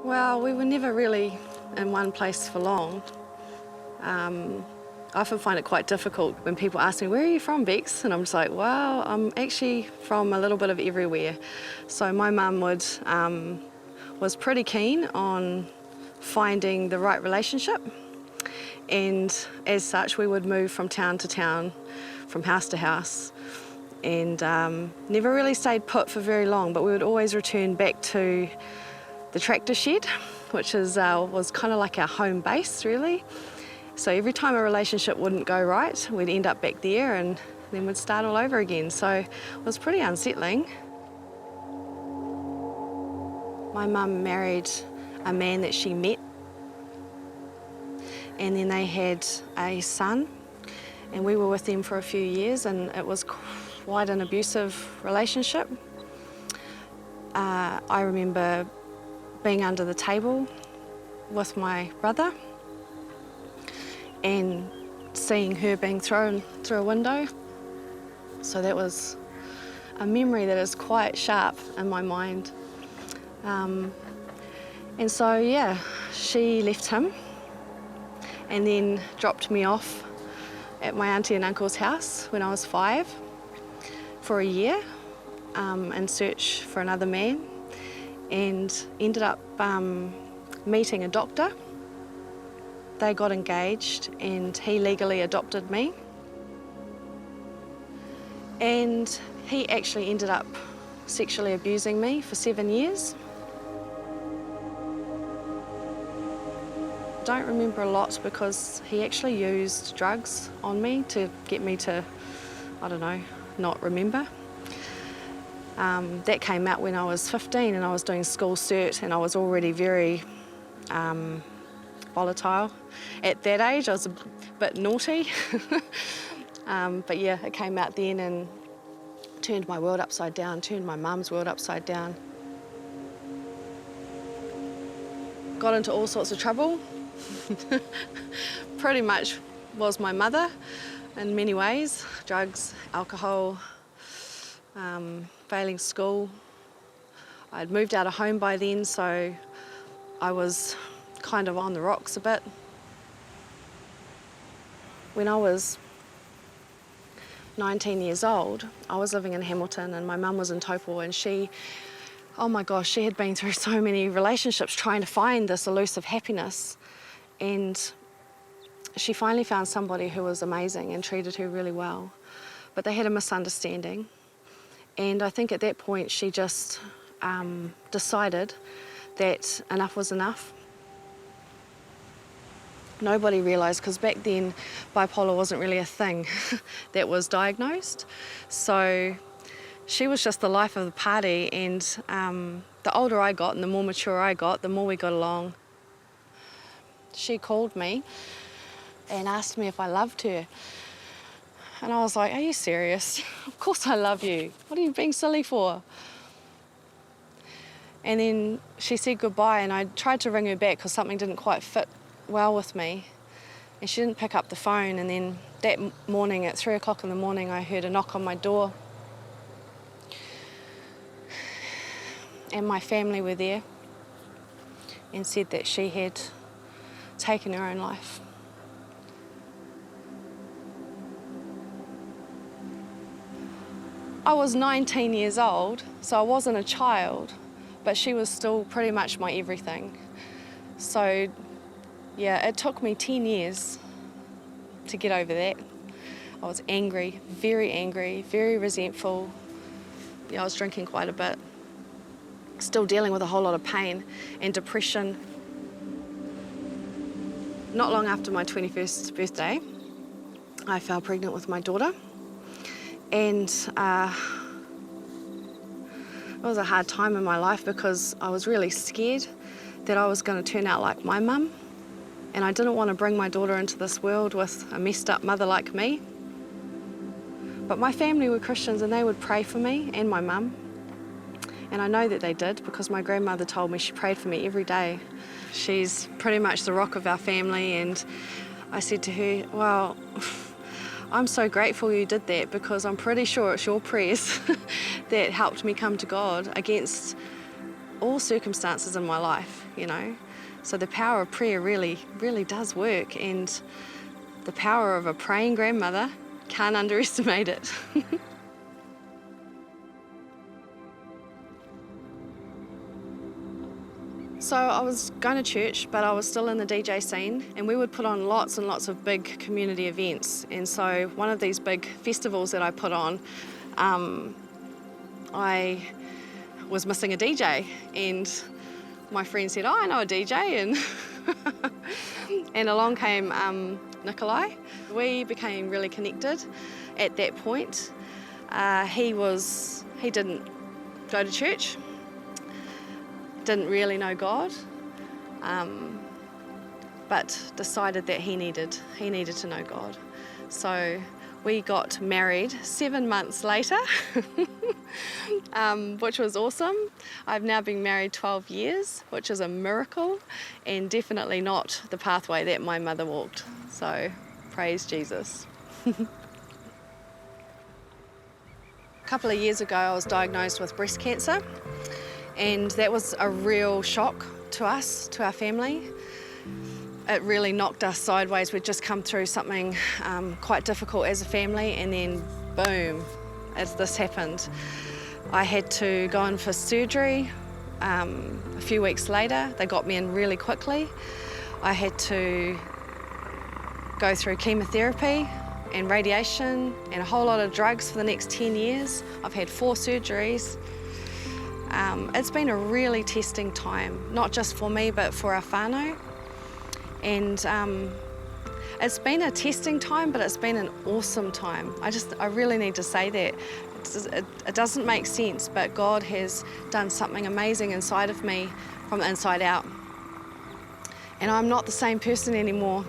Well, we were never really in one place for long. I often find it quite difficult when people ask me, "Where are you from, Bex?" And I'm just like, well, I'm actually from a little bit of everywhere. So my mum was pretty keen on finding the right relationship, and as such we would move from town to town, from house to house, and never really stayed put for very long, but we would always return back to the tractor shed, which was kind of like our home base, really. So every time a relationship wouldn't go right, we'd end up back there and then we'd start all over again. So it was pretty unsettling. My mum married a man that she met, and then they had a son, and we were with them for a few years, and it was quite an abusive relationship. I remember being under the table with my brother and seeing her being thrown through a window. So that was a memory that is quite sharp in my mind. And so, yeah, she left him and then dropped me off at my auntie and uncle's house when I was 5 for a year in search for another man, and ended up meeting a doctor. They got engaged and he legally adopted me. And he actually ended up sexually abusing me for 7 years. I don't remember a lot because he actually used drugs on me to get me to, I don't know, not remember. That came out when I was 15 and I was doing school cert, and I was already very volatile. At that age, I was a bit naughty. But yeah, it came out then and turned my world upside down, turned my mum's world upside down. Got into all sorts of trouble. Pretty much was my mother in many ways. Drugs, alcohol, failing school. I'd moved out of home by then, so I was kind of on the rocks a bit. When I was 19 years old, I was living in Hamilton and my mum was in Taupo, and she, oh my gosh, she had been through so many relationships trying to find this elusive happiness, and she finally found somebody who was amazing and treated her really well, but they had a misunderstanding. And I think at that point she just decided that enough was enough. Nobody realised, because back then bipolar wasn't really a thing that was diagnosed. So she was just the life of the party, and the older I got and the more mature I got, the more we got along. She called me and asked me if I loved her. And I was like, "Are you serious? Of course I love you. What are you being silly for?" And then she said goodbye, and I tried to ring her back because something didn't quite fit well with me. And she didn't pick up the phone, and then that morning at 3 o'clock in the morning I heard a knock on my door. And my family were there and said that she had taken her own life. I was 19 years old, so I wasn't a child, but she was still pretty much my everything. So yeah, it took me 10 years to get over that. I was angry, very resentful. Yeah, I was drinking quite a bit. Still dealing with a whole lot of pain and depression. Not long after my 21st birthday, I fell pregnant with my daughter. And it was a hard time in my life because I was really scared that I was going to turn out like my mum, and I didn't want to bring my daughter into this world with a messed up mother like me. But my family were Christians and they would pray for me and my mum, and I know that they did because my grandmother told me she prayed for me every day. She's pretty much the rock of our family, and I said to her, "Well, I'm so grateful you did that, because I'm pretty sure it's your prayers that helped me come to God against all circumstances in my life, you know. So the power of prayer really, really does work, and the power of a praying grandmother, can't underestimate it. So I was going to church, but I was still in the DJ scene, and we would put on lots and lots of big community events. And so one of these big festivals that I put on, I was missing a DJ, and my friend said, "Oh, I know a DJ," and and along came Nikolai. We became really connected at that point. He didn't go to church, didn't really know God, but decided that he needed to know God. So we got married 7 months later, which was awesome. I've now been married 12 years, which is a miracle, and definitely not the pathway that my mother walked. So praise Jesus. A couple of years ago, I was diagnosed with breast cancer, and that was a real shock to us, to our family. It really knocked us sideways. We'd just come through something quite difficult as a family, and then boom, as this happened. I had to go in for surgery a few weeks later. They got me in really quickly. I had to go through chemotherapy and radiation and a whole lot of drugs for the next 10 years. I've had 4 surgeries. It's been a really testing time, not just for me, but for our whānau. And it's been a testing time, but it's been an awesome time. I really need to say that. It doesn't make sense, but God has done something amazing inside of me from the inside out. And I'm not the same person anymore,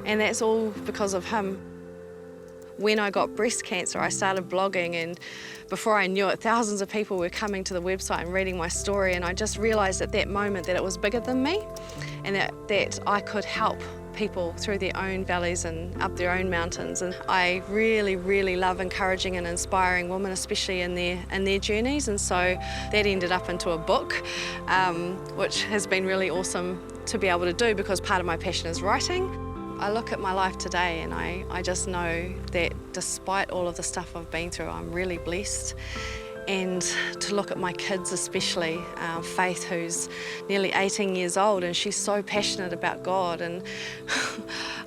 and that's all because of Him. When I got breast cancer, I started blogging, and before I knew it, thousands of people were coming to the website and reading my story, and I just realised at that moment that it was bigger than me, and that I could help people through their own valleys and up their own mountains. And I really, really love encouraging and inspiring women, especially in their journeys, and so that ended up into a book, which has been really awesome to be able to do, because part of my passion is writing. I look at my life today and I just know that despite all of the stuff I've been through, I'm really blessed. And to look at my kids especially, Faith, who's nearly 18 years old, and she's so passionate about God, and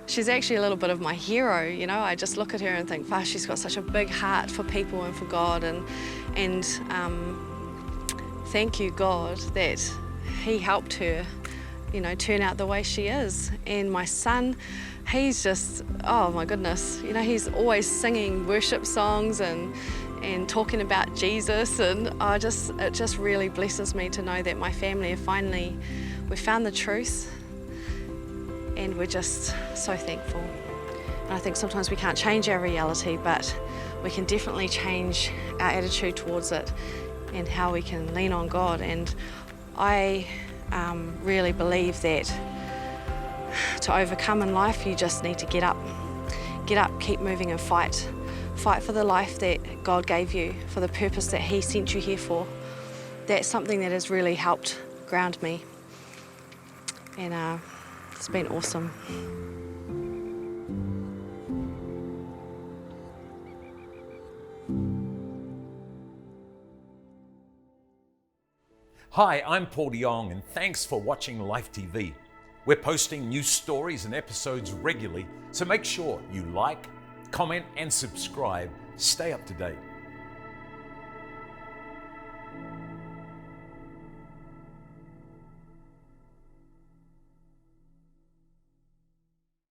she's actually a little bit of my hero, you know. I just look at her and think, wow, she's got such a big heart for people and for God, and thank you, God, that He helped her, you know, turn out the way she is. And my son, he's just, oh my goodness, you know, he's always singing worship songs and talking about Jesus, and it just really blesses me to know that my family we found the truth, and we're just so thankful. And I think sometimes we can't change our reality, but we can definitely change our attitude towards it and how we can lean on God. And I really believe that to overcome in life, you just need to get up, keep moving, and fight for the life that God gave you, for the purpose that He sent you here for. That's something that has really helped ground me, and it's been awesome. Hi, I'm Paul de Jong, and thanks for watching LIFETV. We're posting new stories and episodes regularly, so make sure you like, comment and subscribe. Stay up to date.